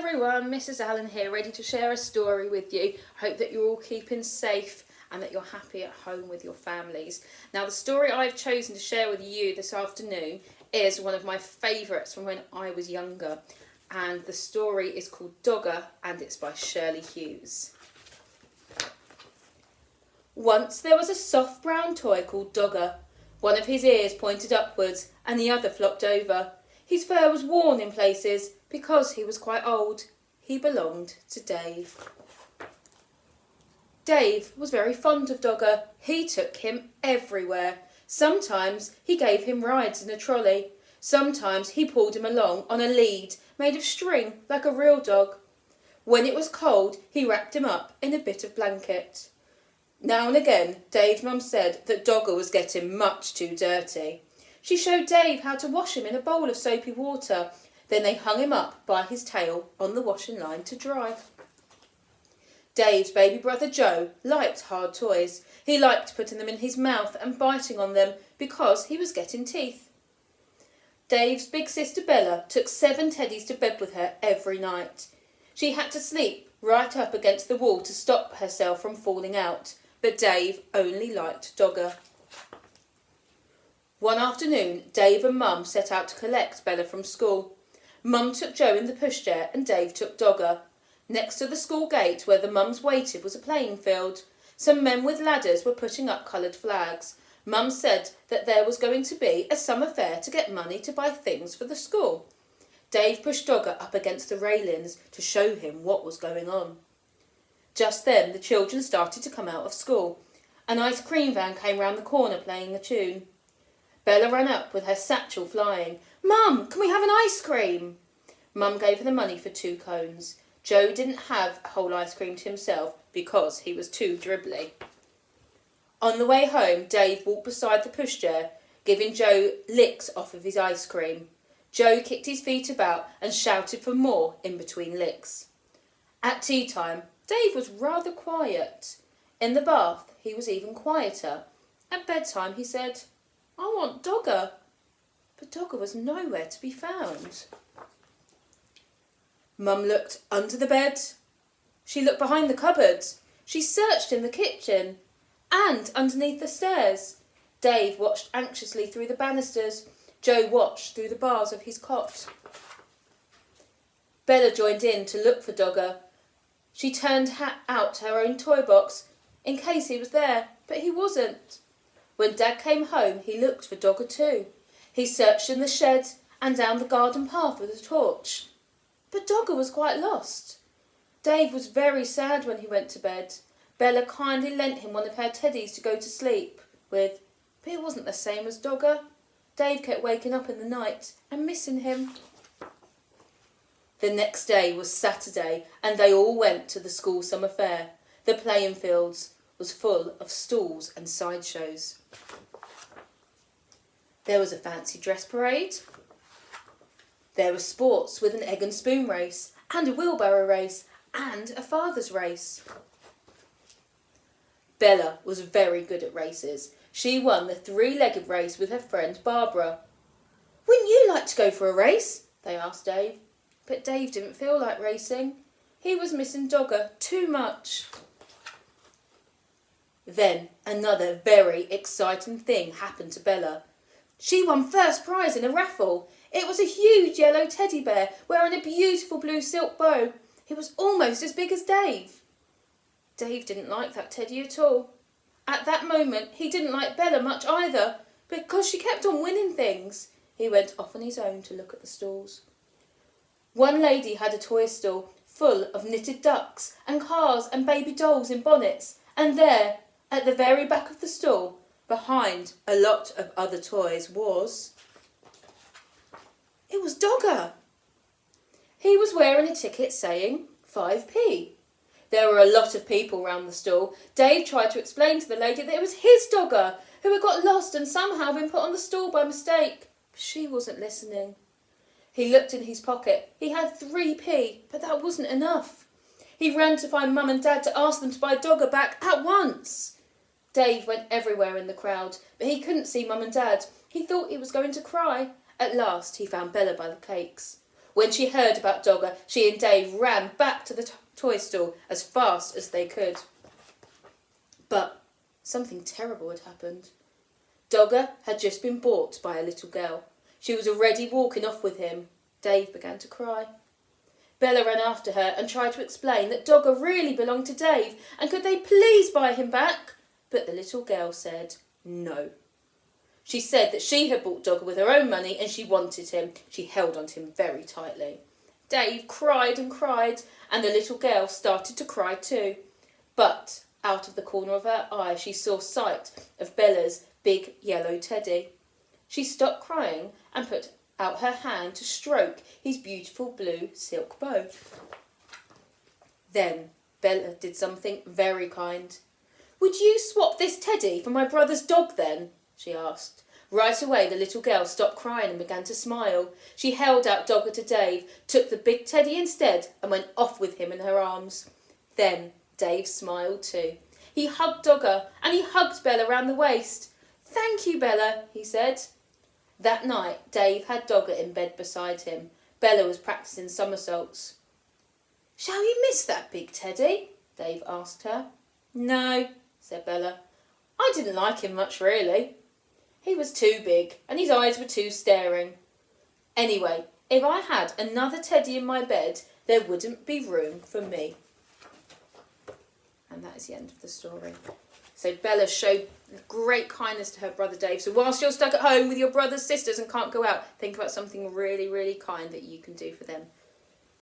everyone, Mrs. Allen here, ready to share a story with you. Hope that you're all keeping safe and that you're happy at home with your families. Now, the story I've chosen to share with you this afternoon is one of my favourites from when I was younger. And the story is called Dogger and it's by Shirley Hughes. Once there was a soft brown toy called Dogger. One of his ears pointed upwards and the other flopped over. His fur was worn in places because he was quite old. He belonged to Dave. Dave was very fond of Dogger. He took him everywhere. Sometimes he gave him rides in a trolley. Sometimes he pulled him along on a lead made of string like a real dog. When it was cold, he wrapped him up in a bit of blanket. Now and again, Dave's mum said that Dogger was getting much too dirty. She showed Dave how to wash him in a bowl of soapy water. Then they hung him up by his tail on the washing line to dry. Dave's baby brother Joe liked hard toys. He liked putting them in his mouth and biting on them because he was getting teeth. Dave's big sister Bella took 7 teddies to bed with her every night. She had to sleep right up against the wall to stop herself from falling out, but Dave only liked Dogger. One afternoon, Dave and Mum set out to collect Bella from school. Mum took Joe in the pushchair and Dave took Dogger. Next to the school gate where the mums waited was a playing field. Some men with ladders were putting up coloured flags. Mum said that there was going to be a summer fair to get money to buy things for the school. Dave pushed Dogger up against the railings to show him what was going on. Just then the children started to come out of school. An ice cream van came round the corner playing a tune. Bella ran up with her satchel flying. "Mum, can we have an ice cream?" Mum gave her the money for 2 cones. Joe didn't have a whole ice cream to himself because he was too dribbly. On the way home, Dave walked beside the pushchair, giving Joe licks off of his ice cream. Joe kicked his feet about and shouted for more in between licks. At tea time, Dave was rather quiet. In the bath, he was even quieter. At bedtime, he said, "I want Dogger." But Dogger was nowhere to be found. Mum looked under the bed. She looked behind the cupboards. She searched in the kitchen and underneath the stairs. Dave watched anxiously through the banisters. Joe watched through the bars of his cot. Bella joined in to look for Dogger. She turned out her own toy box in case he was there, but he wasn't. When Dad came home, he looked for Dogger too. He searched in the shed and down the garden path with a torch. But Dogger was quite lost. Dave was very sad when he went to bed. Bella kindly lent him one of her teddies to go to sleep with, but it wasn't the same as Dogger. Dave kept waking up in the night and missing him. The next day was Saturday and they all went to the school summer fair. The playing fields was full of stalls and sideshows. There was a fancy dress parade. There were sports with an egg and spoon race and a wheelbarrow race and a father's race. Bella was very good at races. She won the 3-legged race with her friend Barbara. "Wouldn't you like to go for a race?" they asked Dave. But Dave didn't feel like racing. He was missing Dogger too much. Then another very exciting thing happened to Bella. She won first prize in a raffle. It was a huge yellow teddy bear wearing a beautiful blue silk bow. It was almost as big as Dave. Dave didn't like that teddy at all. At that moment, he didn't like Bella much either, because she kept on winning things. He went off on his own to look at the stalls. One lady had a toy stall full of knitted ducks and cars and baby dolls in bonnets, and there, at the very back of the stall, behind a lot of other toys, it was Dogger. He was wearing a ticket saying 5p. There were a lot of people round the stall. Dave tried to explain to the lady that it was his Dogger, who had got lost and somehow been put on the stall by mistake. But she wasn't listening. He looked in his pocket. He had 3p, but that wasn't enough. He ran to find Mum and Dad to ask them to buy Dogger back at once. Dave went everywhere in the crowd, but he couldn't see Mum and Dad. He thought he was going to cry. At last he found Bella by the cakes. When she heard about Dogger, she and Dave ran back to the toy store as fast as they could. But something terrible had happened. Dogger had just been bought by a little girl. She was already walking off with him. Dave began to cry. Bella ran after her and tried to explain that Dogger really belonged to Dave, and could they please buy him back? But the little girl said no. She said that she had bought Dogger with her own money and she wanted him. She held on to him very tightly. Dave cried and cried, and the little girl started to cry too. But out of the corner of her eye she saw sight of Bella's big yellow teddy. She stopped crying and put out her hand to stroke his beautiful blue silk bow. Then Bella did something very kind. "Would you swap this teddy for my brother's dog then?" she asked. Right away the little girl stopped crying and began to smile. She held out Dogger to Dave, took the big teddy instead, and went off with him in her arms. Then Dave smiled too. He hugged Dogger and he hugged Bella round the waist. "Thank you, Bella," he said. That night Dave had Dogger in bed beside him. Bella was practising somersaults. "Shall you miss that big teddy?" Dave asked her. "No," said Bella. "I didn't like him much, really. He was too big and his eyes were too staring. Anyway, if I had another teddy in my bed, there wouldn't be room for me." And that is the end of the story. So Bella showed great kindness to her brother Dave. So whilst you're stuck at home with your brothers, sisters and can't go out, think about something really, really kind that you can do for them.